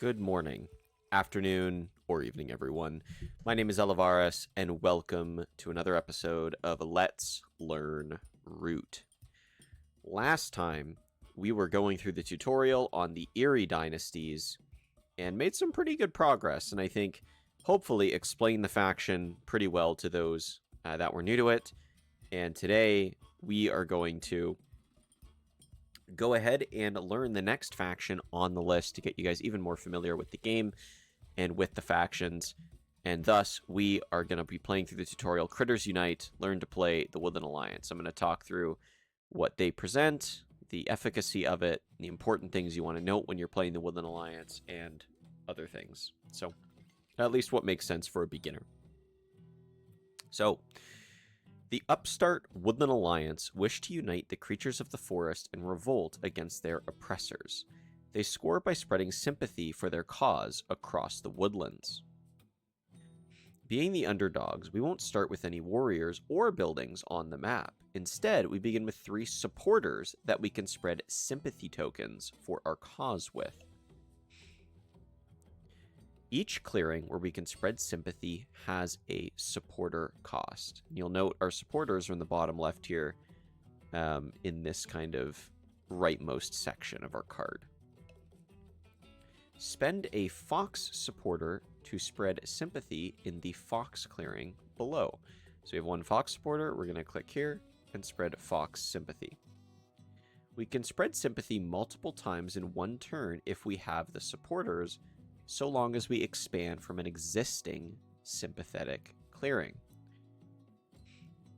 Good morning, afternoon, or evening, everyone. My name is Elivaras, and welcome to another episode of Let's Learn Root. Last time, we were going through the tutorial on the Erie dynasties and made some pretty good progress, and I think hopefully explained the faction pretty well to those that were new to it. And today, we are going to go ahead and learn the next faction on the list to get you guys even more familiar with the game and with the factions. And thus, we are going to be playing through the tutorial Critters Unite, Learn to Play the Woodland Alliance. I'm going to talk through what they present, the efficacy of it, the important things you want to note when you're playing the Woodland Alliance, and other things. So, at least what makes sense for a beginner. So, the upstart Woodland Alliance wish to unite the creatures of the forest and revolt against their oppressors. They score by spreading sympathy for their cause across the woodlands. Being the underdogs, we won't start with any warriors or buildings on the map. Instead, we begin with 3 supporters that we can spread sympathy tokens for our cause with. Each clearing where we can spread sympathy has a supporter cost. You'll note our supporters are in the bottom left here in this kind of rightmost section of our card. Spend a fox supporter to spread sympathy in the fox clearing below. So we have 1 fox supporter. We're going to click here and spread fox sympathy. We can spread sympathy multiple times in 1 turn if we have the supporters, so long as we expand from an existing sympathetic clearing.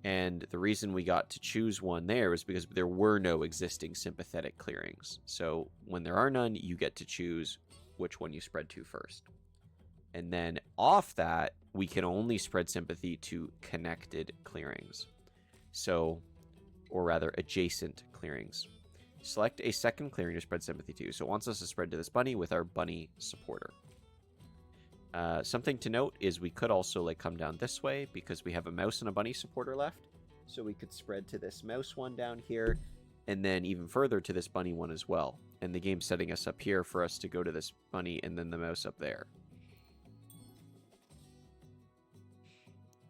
And the reason we got to choose one there is because there were no existing sympathetic clearings. So when there are none, you get to choose which one you spread to first. And then off that, we can only spread sympathy to connected clearings. So, or rather, adjacent clearings. Select a second clearing to spread sympathy to. So it wants us to spread to this bunny with our bunny supporter. Something to note is we could also come down this way because we have a mouse and a bunny supporter left. So we could spread to this mouse one down here and then even further to this bunny one as well. And the game's setting us up here for us to go to this bunny and then the mouse up there.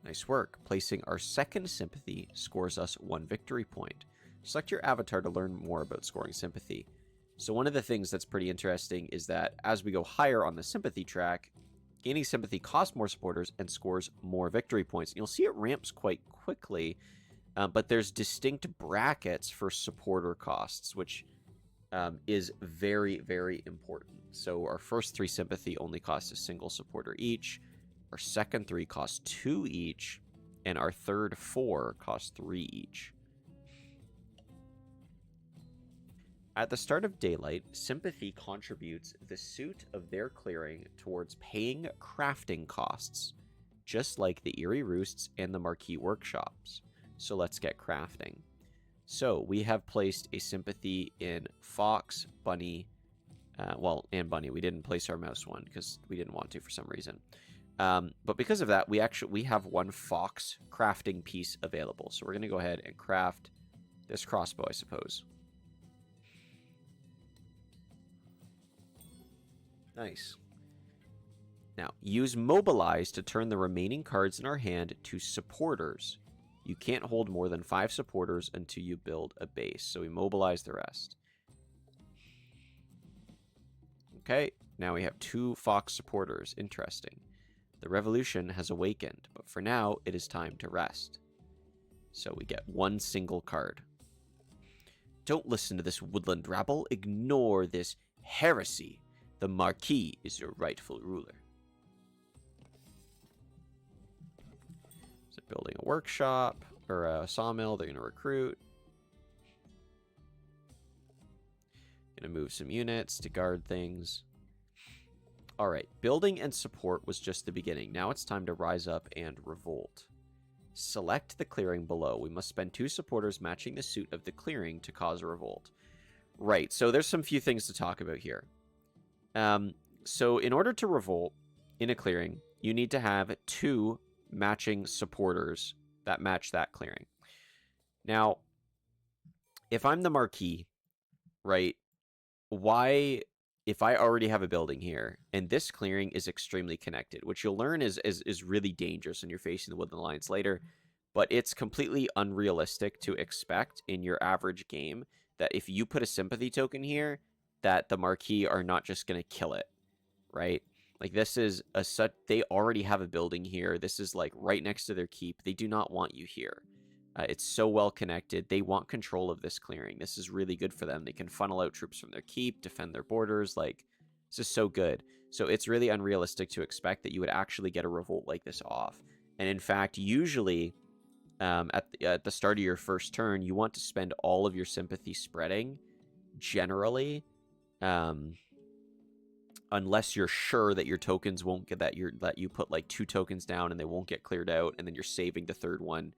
Nice work. Placing our second sympathy scores us 1 victory point. Select your avatar to learn more about scoring sympathy. So one of the things that's pretty interesting is that as we go higher on the sympathy track, gaining sympathy costs more supporters and scores more victory points. And you'll see it ramps quite quickly, but there's distinct brackets for supporter costs, which is very, very important. So our first 3 sympathy only cost a single supporter each. Our second 3 cost 2 each. And our third 4 cost 3 each. At the start of daylight, sympathy contributes the suit of their clearing towards paying crafting costs, just like the Erie Roosts and the Marquee Workshops. So let's get crafting. So we have placed a sympathy in Fox, Bunny, and Bunny. We didn't place our mouse one because we didn't want to for some reason. But because of that, we have 1 Fox crafting piece available. So we're going to go ahead and craft this crossbow, I suppose. Nice. Now, use Mobilize to turn the remaining cards in our hand to supporters. You can't hold more than 5 supporters until you build a base, so we mobilize the rest. Okay, now we have 2 Fox supporters. Interesting. The revolution has awakened, but for now, it is time to rest. So we get 1 single card. Don't listen to this woodland rabble. Ignore this heresy. The Marquis is your rightful ruler. So building a workshop or a sawmill, they're going to recruit. Going to move some units to guard things. All right, building and support was just the beginning. Now it's time to rise up and revolt. Select the clearing below. We must spend 2 supporters matching the suit of the clearing to cause a revolt. Right, so there's some few things to talk about here. So in order to revolt in a clearing, you need to have 2 matching supporters that match that clearing. Now, if I'm the Marquis, right, why if I already have a building here, and this clearing is extremely connected, which you'll learn is really dangerous when you're facing the Woodland Alliance later, but it's completely unrealistic to expect in your average game that if you put a sympathy token here, that the Marquis are not just going to kill it, right? Like, this is they already have a building here. This is like right next to their keep. They do not want you here. It's so well connected. They want control of this clearing. This is really good for them. They can funnel out troops from their keep, defend their borders. Like, this is so good. So it's really unrealistic to expect that you would actually get a revolt like this off. And in fact, usually at the start of your first turn, you want to spend all of your sympathy spreading, generally, unless you're sure that your tokens won't get that you put like 2 tokens down and they won't get cleared out, and then you're saving the third one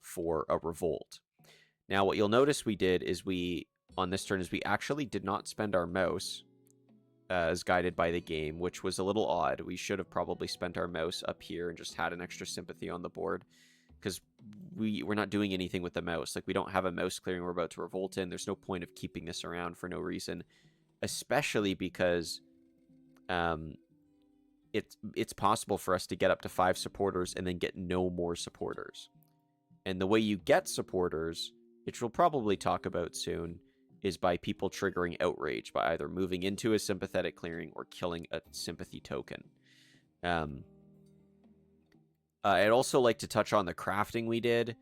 for a revolt. Now, what you'll notice we did is on this turn, we actually did not spend our mouse as guided by the game, which was a little odd. We should have probably spent our mouse up here and just had an extra sympathy on the board, because we're not doing anything with the mouse. Like, we don't have a mouse clearing we're about to revolt in. There's no point of keeping this around for no reason, especially because it's possible for us to get up to 5 supporters and then get no more supporters. And the way you get supporters, which we'll probably talk about soon, is by people triggering outrage by either moving into a sympathetic clearing or killing a sympathy token. I'd also like to touch on the crafting we did.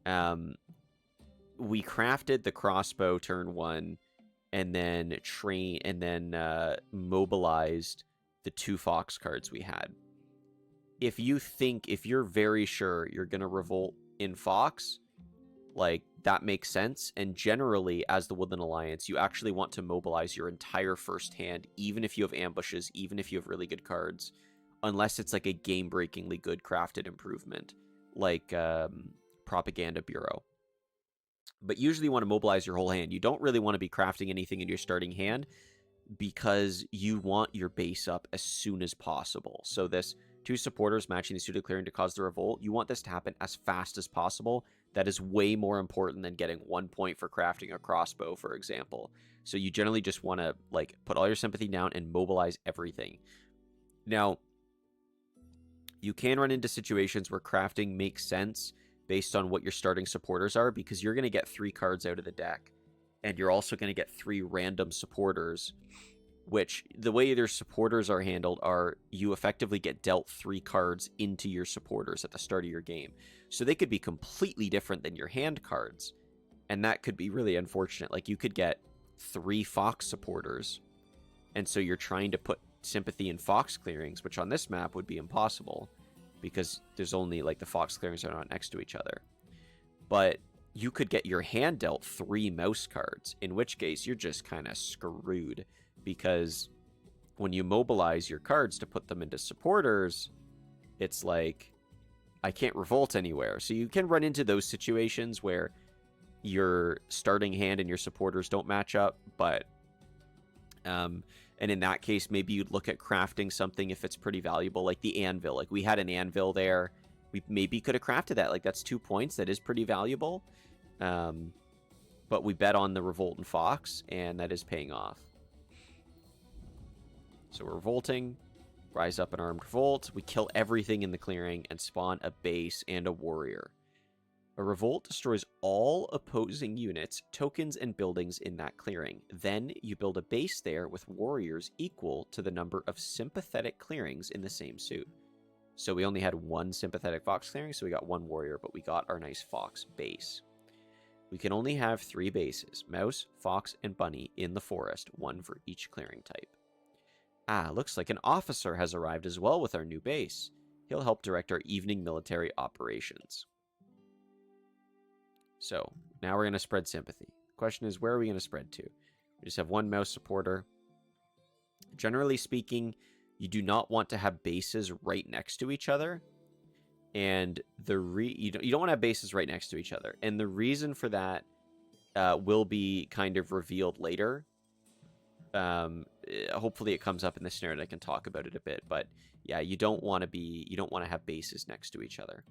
We crafted the crossbow turn 1, and then mobilized the 2 fox cards we had. If you're very sure you're gonna revolt in fox, like, that makes sense. And generally, as the Woodland Alliance, you actually want to mobilize your entire first hand, even if you have ambushes, even if you have really good cards, unless it's like a game-breakingly good crafted improvement, like Propaganda Bureau. But usually you want to mobilize your whole hand. You don't really want to be crafting anything in your starting hand, because you want your base up as soon as possible. So this 2 supporters matching the suited clearing to cause the revolt, you want this to happen as fast as possible. That is way more important than getting 1 point for crafting a crossbow, for example. So you generally just want to, like, put all your sympathy down and mobilize everything. Now, you can run into situations where crafting makes sense based on what your starting supporters are, because you're going to get 3 cards out of the deck, and you're also going to get 3 random supporters, which, the way their supporters are handled are you effectively get dealt 3 cards into your supporters at the start of your game. So they could be completely different than your hand cards, and that could be really unfortunate. Like, you could get 3 fox supporters, and so you're trying to put sympathy in fox clearings, which on this map would be impossible, because there's only, like, the fox clearings are not next to each other. But you could get your hand dealt 3 mouse cards, in which case you're just kind of screwed, because when you mobilize your cards to put them into supporters, it's like, I can't revolt anywhere. So you can run into those situations where your starting hand and your supporters don't match up, but and in that case, maybe you'd look at crafting something if it's pretty valuable, like the anvil. Like, we had an anvil there. We maybe could have crafted that. Like, that's 2 points. That is pretty valuable. But we bet on the revolt and fox, and that is paying off. So we're revolting, rise up an armed revolt. We kill everything in the clearing and spawn a base and a warrior. A revolt destroys all opposing units, tokens, and buildings in that clearing. Then you build a base there with warriors equal to the number of sympathetic clearings in the same suit. So we only had 1 sympathetic fox clearing, so we got 1 warrior, but we got our nice fox base. We can only have 3 bases, mouse, fox, and bunny, in the forest, 1 for each clearing type. Ah, looks like an officer has arrived as well with our new base. He'll help direct our evening military operations. So, now we're going to spread sympathy. The question is, where are we going to spread to? We just have 1 mouse supporter. Generally speaking, you do not want to have bases right next to each other. And you don't want to have bases right next to each other. And the reason for that will be kind of revealed later. Hopefully it comes up in the scenario and I can talk about it a bit. But yeah, you don't want to have bases next to each other.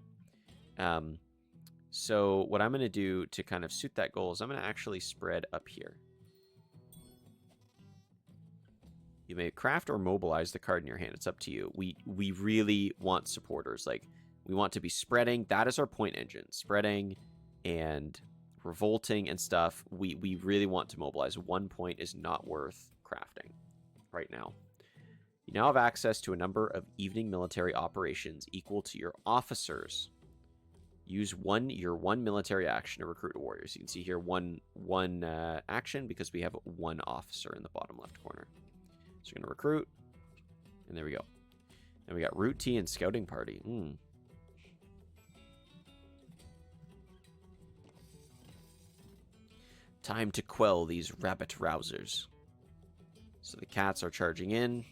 So what I'm going to do to kind of suit that goal is I'm going to actually spread up here. You may craft or mobilize the card in your hand. It's up to you. We really want supporters. Like, we want to be spreading. That is our point engine. Spreading and revolting and stuff. We really want to mobilize. 1 point is not worth crafting right now. You now have access to a number of evening military operations equal to your officers. Use your one military action to recruit warriors. You can see here one action because we have one officer in the bottom left corner. So we're going to recruit, and there we go. And we got Route T and Scouting Party. Time to quell these rabbit rousers. So the cats are charging in.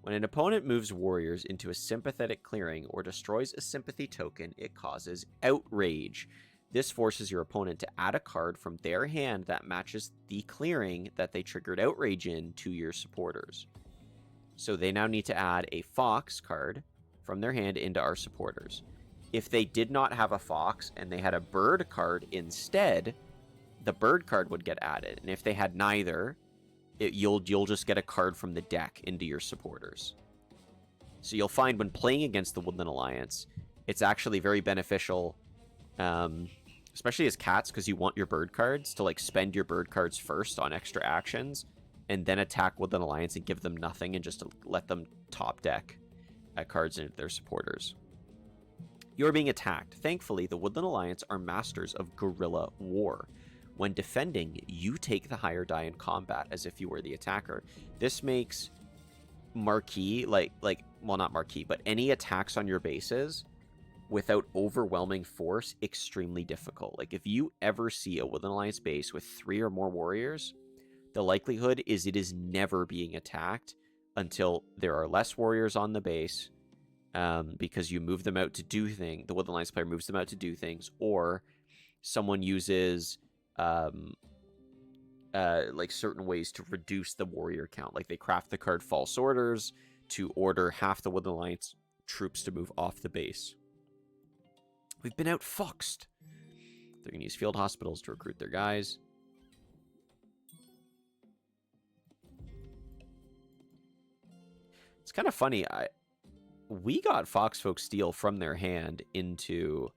When an opponent moves warriors into a sympathetic clearing or destroys a sympathy token, it causes outrage. This forces your opponent to add a card from their hand that matches the clearing that they triggered outrage in to your supporters. So they now need to add a fox card from their hand into our supporters. If they did not have a fox and they had a bird card instead, the bird card would get added. And if they had neither, you'll just get a card from the deck into your supporters. So you'll find when playing against the Woodland Alliance, it's actually very beneficial, especially as cats, because you want your bird cards to like spend your bird cards first on extra actions and then attack Woodland Alliance and give them nothing and just to let them top deck cards into their supporters. You're being attacked. Thankfully, the Woodland Alliance are masters of guerrilla war. When defending, you take the higher die in combat as if you were the attacker. This makes marquee, well, not marquee, but any attacks on your bases without overwhelming force extremely difficult. Like, if you ever see a Woodland Alliance base with 3 or more warriors, the likelihood is it is never being attacked until there are less warriors on the base, because you move them out to do things. The Woodland Alliance player moves them out to do things, or someone uses like certain ways to reduce the warrior count. Like they craft the card False Orders to order half the Woodland Alliance troops to move off the base. We've been outfoxed. They're going to use field hospitals to recruit their guys. It's kind of funny. We got Foxfolk Steel from their hand into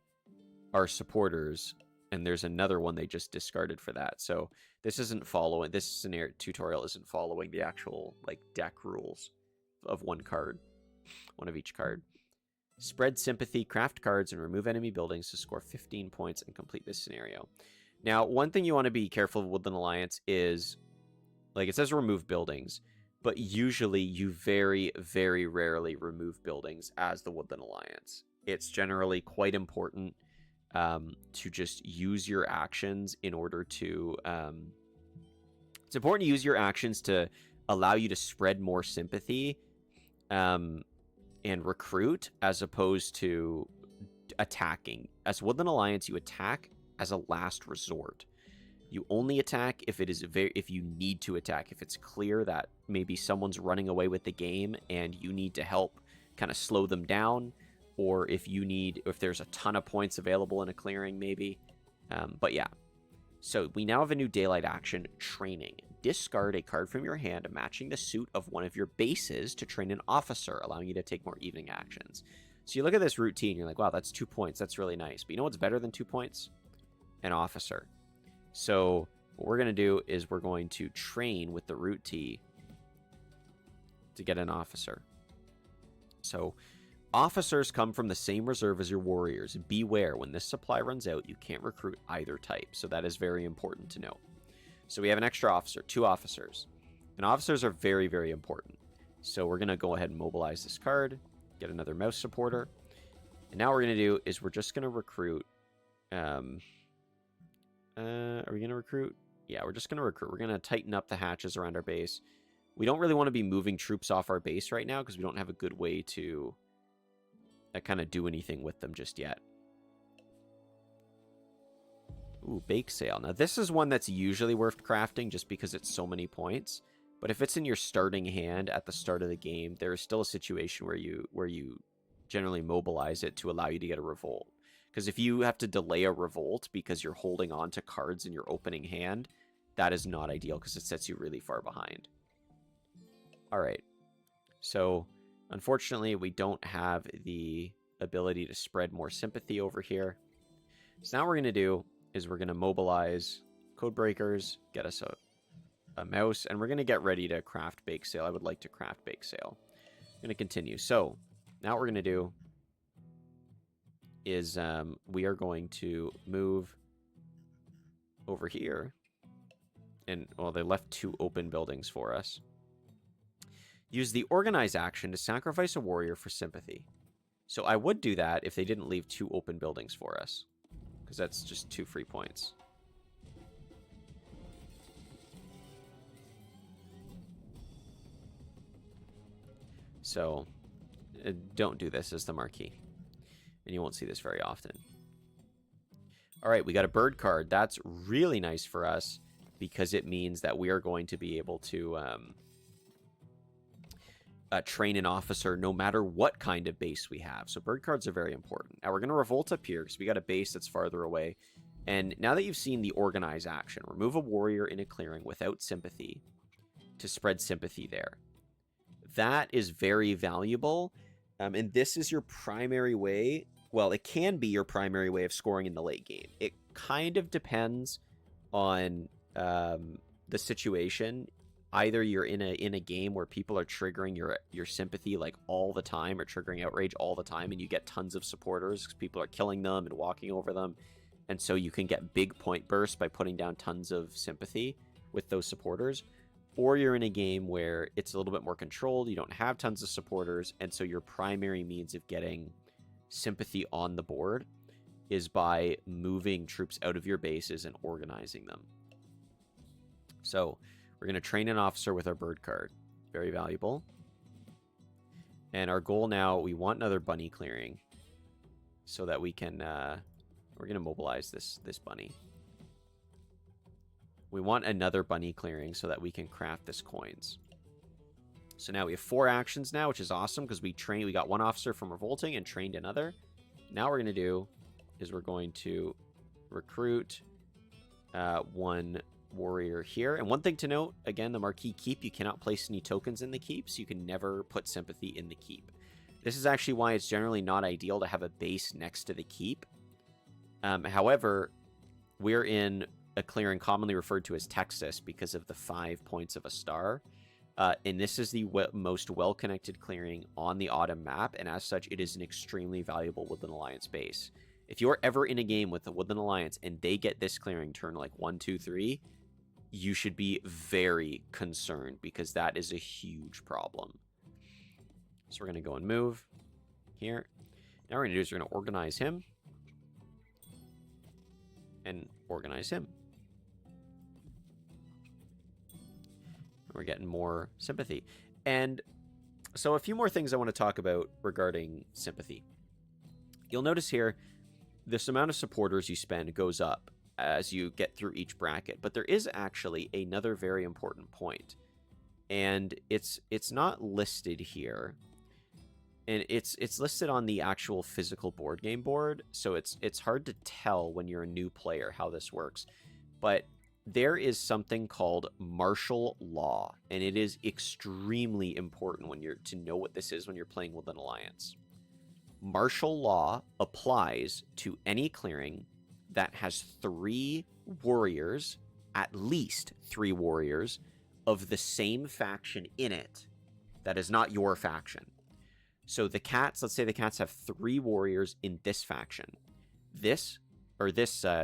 our supporters, and there's another one they just discarded for that. So this isn't following, this scenario tutorial isn't following the actual like deck rules of one card, one of each card. Spread sympathy, craft cards, and remove enemy buildings to score 15 points and complete this scenario. Now, one thing you want to be careful of Woodland Alliance is, like it says remove buildings, but usually you very, very rarely remove buildings as the Woodland Alliance. It's generally quite important to just use your actions in order to... it's important to use your actions to allow you to spread more sympathy and recruit, as opposed to attacking. As Woodland Alliance, you attack as a last resort. You only attack if it is if you need to attack. If it's clear that maybe someone's running away with the game and you need to help kind of slow them down, or if there's a ton of points available in a clearing, maybe. But yeah. So we now have a new daylight action, training. Discard a card from your hand matching the suit of one of your bases to train an officer, allowing you to take more evening actions. So you look at this routine, you're like, wow, that's 2 points. That's really nice. But you know what's better than 2 points? An officer. So what we're going to do is we're going to train with the root T to get an officer. So officers come from the same reserve as your warriors. Beware, when this supply runs out, you can't recruit either type. So that is very important to note. So we have an extra officer, 2 officers. And officers are very, very important. So we're going to go ahead and mobilize this card, get another mouse supporter. And now what we're going to do is we're just going to recruit... are we going to recruit? Yeah, we're just going to recruit. We're going to tighten up the hatches around our base. We don't really want to be moving troops off our base right now because we don't have a good way to kind of do anything with them just yet. Ooh, bake sale. Now, this is one that's usually worth crafting just because it's so many points. But if it's in your starting hand at the start of the game, there is still a situation where you generally mobilize it to allow you to get a revolt. Because if you have to delay a revolt because you're holding on to cards in your opening hand, that is not ideal because it sets you really far behind. All right. So, unfortunately, we don't have the ability to spread more sympathy over here. So now what we're going to do is we're going to mobilize code breakers, get us a mouse, and we're going to get ready to craft bake sale. I would like to craft bake sale. I'm going to continue. So now what we're going to do is we are going to move over here. And, well, they left 2 open buildings for us. Use the organize action to sacrifice a warrior for sympathy. So I would do that if they didn't leave 2 open buildings for us, because that's just 2 free points. So don't do this as the marquee, and you won't see this very often. All right, we got a bird card. That's really nice for us because it means that we are going to be able to train an officer no matter what kind of base we have. So bird cards are very important. Now we're going to revolt up here because we got a base that's farther away. And now that you've seen the organize action, remove a warrior in a clearing without sympathy to spread sympathy there. That is very valuable. And this is your primary way. Well, it can be your primary way of scoring in the late game. It kind of depends on the situation. Either you're in a game where people are triggering your sympathy like all the time, or triggering outrage all the time, and you get tons of supporters because people are killing them and walking over them, and so you can get big point bursts by putting down tons of sympathy with those supporters. Or you're in a game where it's a little bit more controlled, you don't have tons of supporters, and so your primary means of getting sympathy on the board is by moving troops out of your bases and organizing them. So we're going to train an officer with our bird card. Very valuable. And our goal now, we want another bunny clearing so that we can, we're going to mobilize this bunny. We want another bunny clearing so that we can craft this coins. So now we have 4 actions now, which is awesome because we got 1 officer from revolting and trained another. Now what we're going to do is we're going to recruit 1 warrior here. And one thing to note, again, the marquee keep, you cannot place any tokens in the keep, so you can never put sympathy in the keep. This is actually why it's generally not ideal to have a base next to the keep. However, we're in a clearing commonly referred to as Texas because of the 5 points of a star. And this is the most well-connected clearing on the autumn map, and as such, it is an extremely valuable Woodland Alliance base. If you're ever in a game with the Woodland Alliance and they get this clearing turn like 1, 2, 3, you should be very concerned because that is a huge problem. So we're going to go and move here. Now what we're going to do is we're going to organize him and organize him. We're getting more sympathy. And so a few more things I want to talk about regarding sympathy. You'll notice here, this amount of supporters you spend goes up as you get through each bracket. But there is actually another very important point. And it's not listed here. And it's listed on the actual physical board game board. So it's hard to tell when you're a new player how this works. But there is something called martial law, and it is extremely important to know what this is when you're playing with an alliance. Martial law applies to any clearing that has 3 warriors, at least 3 warriors, of the same faction in it that is not your faction. So the cats, let's say the cats have 3 warriors in this faction. This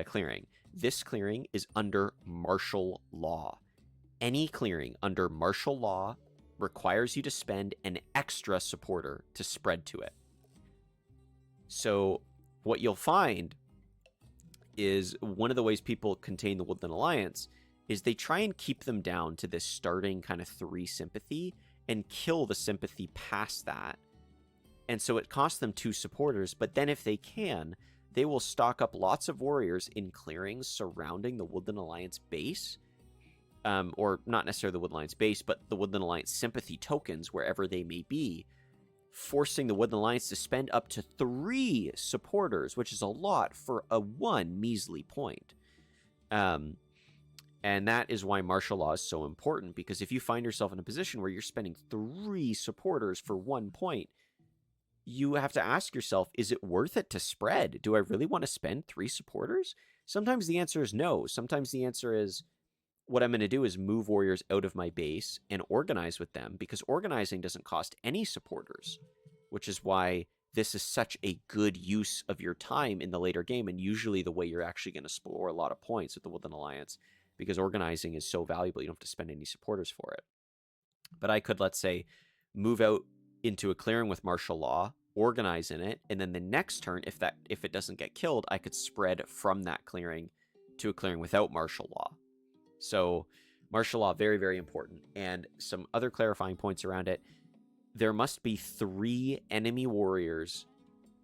clearing. This clearing is under martial law. Any clearing under martial law requires you to spend an extra supporter to spread to it. So what you'll find is one of the ways people contain the Woodland Alliance is they try and keep them down to this starting kind of 3 sympathy and kill the sympathy past that. And so it costs them 2 supporters, but then if they can, they will stock up lots of warriors in clearings surrounding the Woodland Alliance base. Or not necessarily the Woodland Alliance base, but the Woodland Alliance sympathy tokens, wherever they may be, forcing the Woodland Alliance to spend up to 3 supporters, which is a lot for a 1 measly point. And And that is why martial law is so important, because if you find yourself in a position where you're spending 3 supporters for 1 point, you have to ask yourself, is it worth it to spread? Do I really want to spend 3 supporters? Sometimes the answer is no. Sometimes the answer is, what I'm going to do is move warriors out of my base and organize with them, because organizing doesn't cost any supporters, which is why this is such a good use of your time in the later game, and usually the way you're actually going to score a lot of points with the Woodland Alliance, because organizing is so valuable, you don't have to spend any supporters for it. But I could, let's say, move out into a clearing with martial law, organize in it, and then the next turn, if it doesn't get killed, I could spread from that clearing to a clearing without martial law. So martial law, very, very important. And some other clarifying points around it. There must be 3 enemy warriors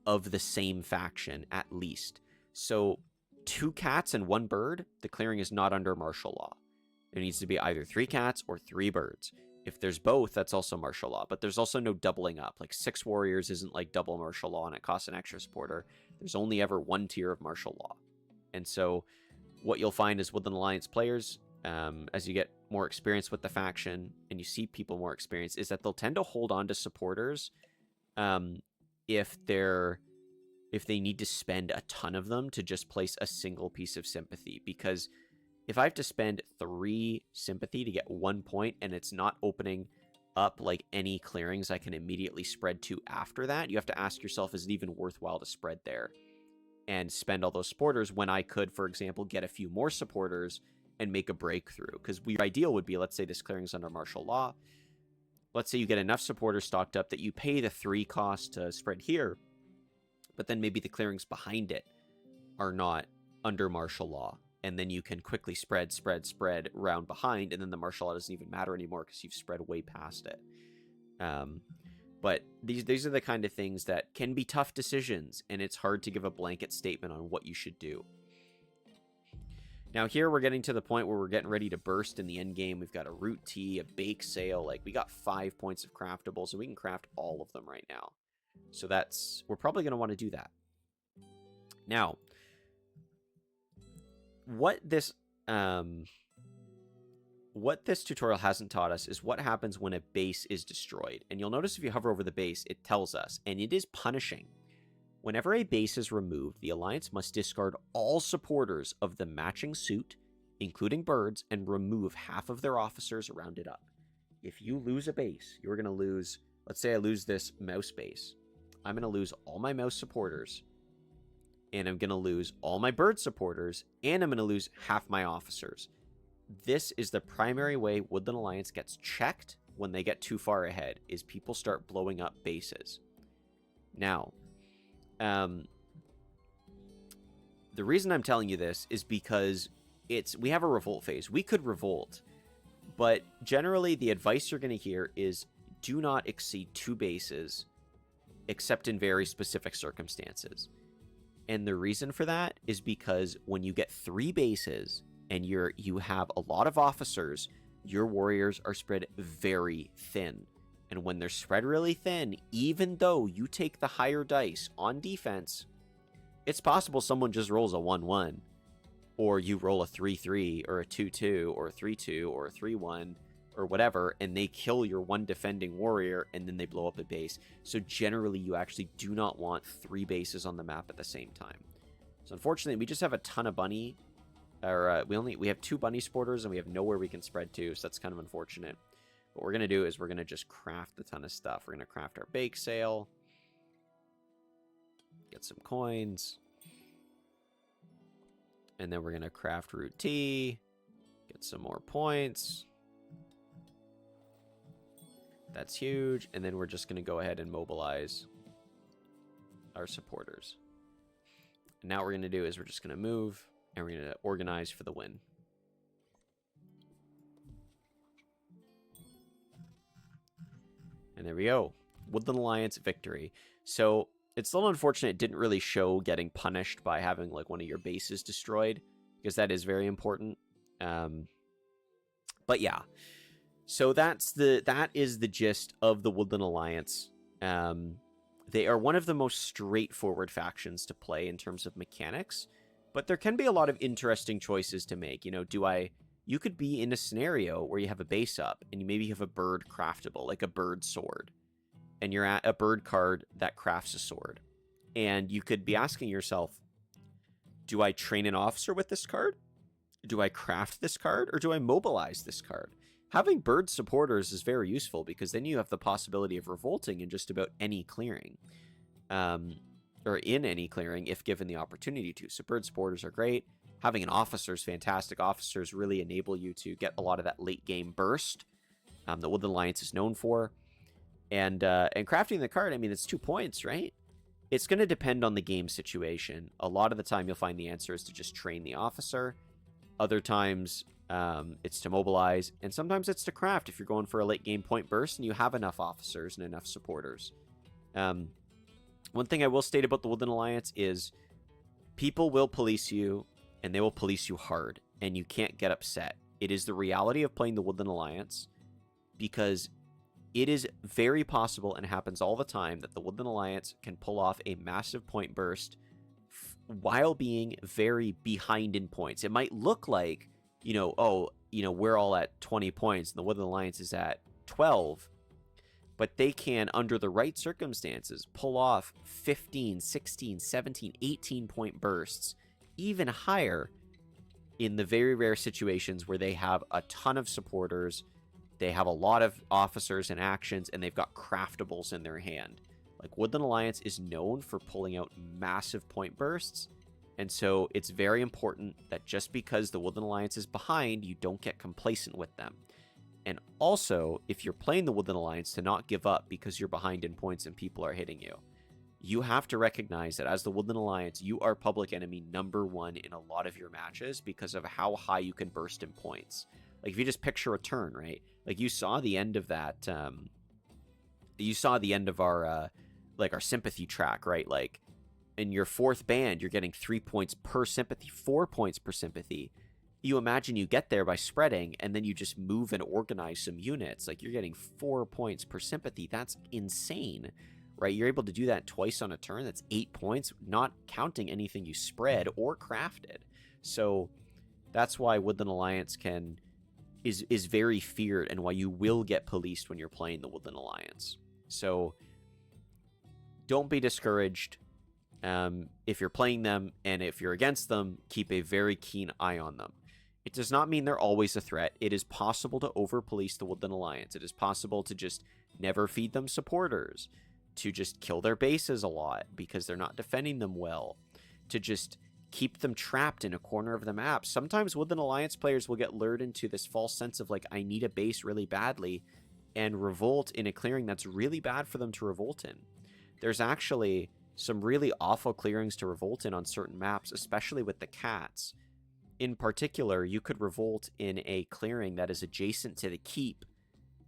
of the same faction, at least. So 2 cats and 1 bird, the clearing is not under martial law. There needs to be either 3 cats or 3 birds. If there's both, that's also martial law. But there's also no doubling up. Like 6 warriors isn't like double martial law and it costs an extra supporter. There's only ever 1 tier of martial law. And so what you'll find is Woodland Alliance players, as you get more experience with the faction and you see people more experienced, is that they'll tend to hold on to supporters if they need to spend a ton of them to just place a single piece of sympathy. Because if I have to spend 3 sympathy to get 1 point and it's not opening up like any clearings I can immediately spread to after that, you have to ask yourself, is it even worthwhile to spread there and spend all those supporters when I could, for example, get a few more supporters and make a breakthrough? Because your ideal would be, let's say this clearing is under martial law. Let's say you get enough supporters stocked up that you pay the 3 cost to spread here, but then maybe the clearings behind it are not under martial law. And then you can quickly spread round behind, and then the martial law doesn't even matter anymore because you've spread way past it. But these are the kind of things that can be tough decisions, and it's hard to give a blanket statement on what you should do. Now here we're getting to the point where we're getting ready to burst in the end game. We've got a root tea, a bake sale. Like, we got 5 points of craftable, so we can craft all of them right now. So we're probably going to want to do that. Now, what this tutorial hasn't taught us is what happens when a base is destroyed. And you'll notice if you hover over the base, it tells us, and it is punishing. Whenever a base is removed, the Alliance must discard all supporters of the matching suit, including birds, and remove half of their officers around it up. If you lose a base, you're going to lose, let's say I lose this mouse base. I'm going to lose all my mouse supporters, and I'm going to lose all my bird supporters, and I'm going to lose half my officers. This is the primary way Woodland Alliance gets checked when they get too far ahead, is people start blowing up bases. Now, the reason I'm telling you this is because we have a revolt phase. We could revolt, but generally the advice you're going to hear is do not exceed 2 bases, except in very specific circumstances. And the reason for that is because when you get 3 bases and you have a lot of officers, your warriors are spread very thin. And when they're spread really thin, even though you take the higher dice on defense, it's possible someone just rolls a 1-1, or you roll a 3-3, or a 2-2, or a 3-2, or a 3-1, or whatever, and they kill your 1 defending warrior, and then they blow up a base. So generally, you actually do not want 3 bases on the map at the same time. So unfortunately, we just have a ton of bunny, or we have 2 bunny supporters, and we have nowhere we can spread to, so that's kind of unfortunate. What we're going to do is we're going to just craft a ton of stuff. We're going to craft our bake sale. Get some coins. And then we're going to craft root tea. Get some more points. That's huge. And then we're just going to go ahead and mobilize our supporters. And now what we're going to do is we're just going to move. And we're going to organize for the win. And there we go. Woodland Alliance victory. So it's a little unfortunate it didn't really show getting punished by having like one of your bases destroyed, because that is very important. But yeah. So that is the gist of the Woodland Alliance. They are one of the most straightforward factions to play in terms of mechanics, but there can be a lot of interesting choices to make. You know, do I you could be in a scenario where you have a base up and you maybe have a bird craftable, like a bird sword, and you're at a bird card that crafts a sword. And you could be asking yourself, do I train an officer with this card? Do I craft this card, or do I mobilize this card? Having bird supporters is very useful because then you have the possibility of revolting in just about any clearing, or in any clearing if given the opportunity to. So bird supporters are great. Having an officer is fantastic. Officers really enable you to get a lot of that late game burst that Woodland Alliance is known for. And crafting the card, I mean, it's 2 points, right? It's going to depend on the game situation. A lot of the time, you'll find the answer is to just train the officer. Other times, it's to mobilize. And sometimes it's to craft if you're going for a late game point burst and you have enough officers and enough supporters. One thing I will state about the Woodland Alliance is people will police you, and they will police you hard, and you can't get upset. It is the reality of playing the Woodland Alliance, because it is very possible, and happens all the time, that the Woodland Alliance can pull off a massive point burst while being very behind in points. It might look like, we're all at 20 points and the Woodland Alliance is at 12, but they can, under the right circumstances, pull off 15, 16, 17, 18 point bursts, even higher, in the very rare situations where they have a ton of supporters, they have a lot of officers and actions, and they've got craftables in their hand. Like, Woodland Alliance is known for pulling out massive point bursts, and so it's very important that just because the Woodland Alliance is behind, you don't get complacent with them. And also, if you're playing the Woodland Alliance, to not give up because you're behind in points and people are hitting you. You have to recognize that as the Woodland Alliance, you are public enemy #1 in a lot of your matches because of how high you can burst in points. Like, if you just picture a turn, right? Like, you saw the end of that, you saw the end of our sympathy track, right? Like, in your 4th band, you're getting 3 points per sympathy, 4 points per sympathy. You imagine you get there by spreading, and then you just move and organize some units. Like, you're getting 4 points per sympathy. That's insane, right? You're able to do that twice on a turn. That's 8 points, not counting anything you spread or crafted. So that's why Woodland Alliance is very feared, and why you will get policed when you're playing the Woodland Alliance. So don't be discouraged. If you're playing them, and if you're against them, keep a very keen eye on them. It does not mean they're always a threat. It is possible to over-police the Woodland Alliance. It is possible to just never feed them supporters, to just kill their bases a lot because they're not defending them well, to just keep them trapped in a corner of the map. Sometimes Woodland Alliance players will get lured into this false sense of, like, I need a base really badly, and revolt in a clearing that's really bad for them to revolt in. There's actually some really awful clearings to revolt in on certain maps, especially with the cats. In particular, you could revolt in a clearing that is adjacent to the keep,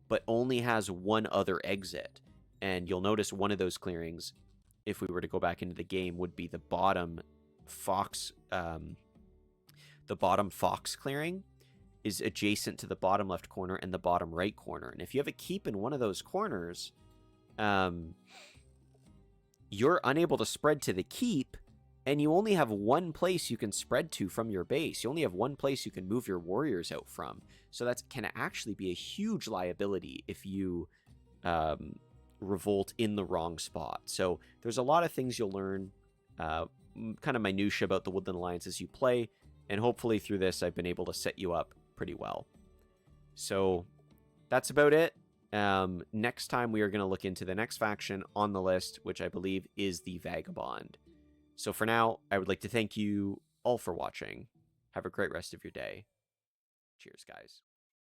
but only has one other exit. And you'll notice one of those clearings, if we were to go back into the game, would be the bottom fox clearing is adjacent to the bottom left corner and the bottom right corner. And if you have a keep in one of those corners, you're unable to spread to the keep, and you only have one place you can spread to from your base. You only have one place you can move your warriors out from. So that can actually be a huge liability if you revolt in the wrong spot. So there's a lot of things you'll learn, kind of minutiae about the Woodland Alliance as you play, and hopefully through this I've been able to set you up pretty well. So that's about it. Next time we are going to look into the next faction on the list, which I believe is the Vagabond. So for now, I would like to thank you all for watching. Have a great rest of your day. Cheers, guys.